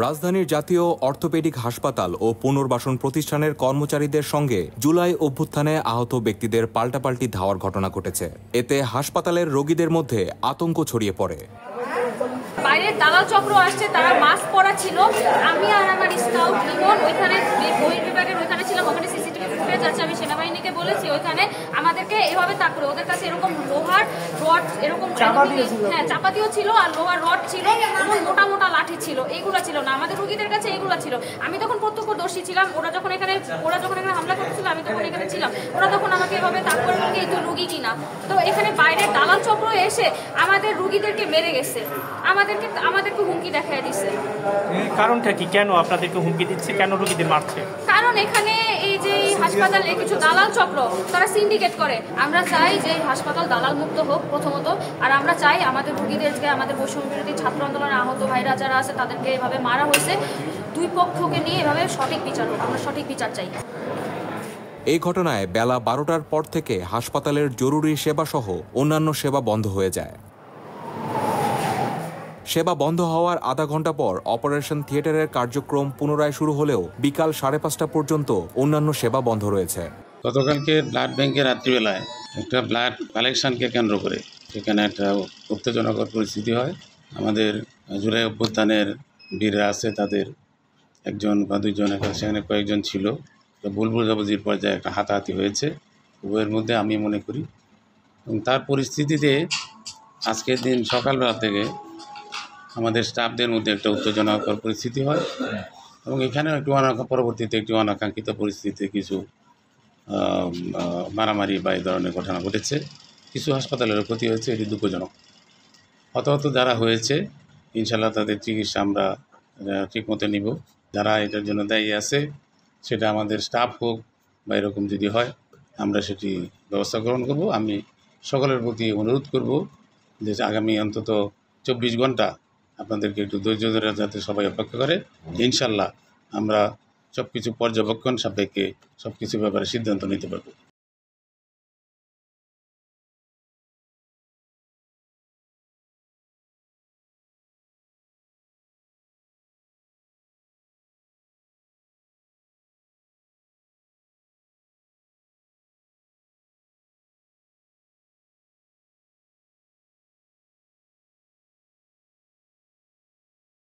রাজধানীর জাতীয় অর্থোপেডিক হাসপাতাল ও পুনর্বাসন প্রতিষ্ঠানের কর্মচারীদের সঙ্গে জুলাই অভ্যুত্থানে আহত ব্যক্তিদের পাল্টাপাল্টি ধাওয়ার ঘটনা ঘটেছে। এতে হাসপাতালের রোগীদের মধ্যে আতঙ্ক ছড়িয়ে পড়ে। বাইরে দালাল চক্র আসছে, তারা মাস্ক পরা ছিল। আমি আর আমার স্কাউট ইমন ওইখানে বহির্বিভাগের ওইখানে ছিলাম, ওখানে সিসিটিভি ফুটেজ আছে। আমি সেনাবাহিনীকে বলেছি ওইখানে আমাদেরকে এভাবে তাকড়ে, ওদের কাছে এরকম লোহার রড, এরকম চাপাতিও ছিল আর লোহার রড ছিল এবং মোটা মোটা লাঠি ছিল। এইগুলো ছিল না, আমাদের রুগীদের কাছে এইগুলো ছিল। আমি তখন প্রত্যক্ষদর্শী ছিলাম। ওরা যখন এখানে হামলা করতেছিল আমি তখন এখানে ছিলাম। ওরা তখন আমাকে এভাবে তাকড়ে বলকে এই তো রুগী কিনা। তো এখানে বাইরে দালাল চক্র এসে আমাদের রুগীদেরকে মেরে গেছে, আমাদেরকে হুমকি দেখায় দিচ্ছে। কারণটা কি? কেন আপনাদেরকে হুমকি দিচ্ছে? কেন রোগীদের মারছে? কারণ এখানে এই যে হাসপাতালে কিছু দালাল চক্র, তারা সিন্ডিকেট করে। আমরা চাই যে হাসপাতাল দালাল মুক্ত হোক প্রথমত, আর আমরা চাই আমাদের রোগীদেরকে, আমাদের বৈষম্য বিরোধী ছাত্র আন্দোলনে আহত ভাইরা যারা আছে তাদেরকে এভাবে মারা হয়েছে, দুই পক্ষকে নিয়ে এভাবে সঠিক বিচার হোক। আমরা সঠিক বিচার চাই। এই ঘটনায় বেলা 12টার পর থেকে হাসপাতালের জরুরি সেবা সহ অন্যান্য সেবা বন্ধ হয়ে যায়। সেবা বন্ধ হওয়ার আধা ঘন্টা পর অপারেশন থিয়েটারের কার্যক্রম পুনরায় শুরু হলেও বিকাল 5:30 পর্যন্ত অন্যান্য সেবা বন্ধ রয়েছে। গতকালকে ব্লাড ব্যাংকে রাত্রিবেলায় একটা ব্লাড কালেকশনকে কেন্দ্র করে সেখানে একটা উত্তেজনকর পরিস্থিতি হয়। আমাদের জুলাই অভ্যুত্থানের বীররা আছে, তাদের একজন বা দুইজন, সেখানে কয়েকজন ছিল, ভুল বোঝাবুঝির পর্যায়ে একটা হাতাহাতি হয়েছে উভয়ের মধ্যে আমি মনে করি। এবং তার পরিস্থিতিতে আজকের দিন সকালবেলা থেকে আমাদের স্টাফদের মধ্যে একটা উত্তেজনাকর পরিস্থিতি হয় এবং এখানেও পরবর্তীতে একটি অনাকাঙ্ক্ষিত পরিস্থিতিতে কিছু মারামারি বা এই ধরনের ঘটনা ঘটেছে। কিছু হাসপাতালেরও ক্ষতি হয়েছে, এটি দুঃখজনক। হতাহত যারা হয়েছে ইনশাল্লাহ তাদের চিকিৎসা আমরা ঠিকমতো নিব। যারা এটার জন্য দায়ী আছে, সেটা আমাদের স্টাফ হোক বা এরকম যদি হয়, আমরা সেটি ব্যবস্থা গ্রহণ করব। আমি সকলের প্রতি অনুরোধ করব যে আগামী অন্তত 24 ঘন্টা আপনাদেরকে একটু ধৈর্য ধরে যাতে সবাই অপেক্ষা করে। ইনশাল্লাহ আমরা সব কিছু পর্যবেক্ষণ সাপেক্ষে সব কিছু ব্যাপারে সিদ্ধান্ত নিতে পারব।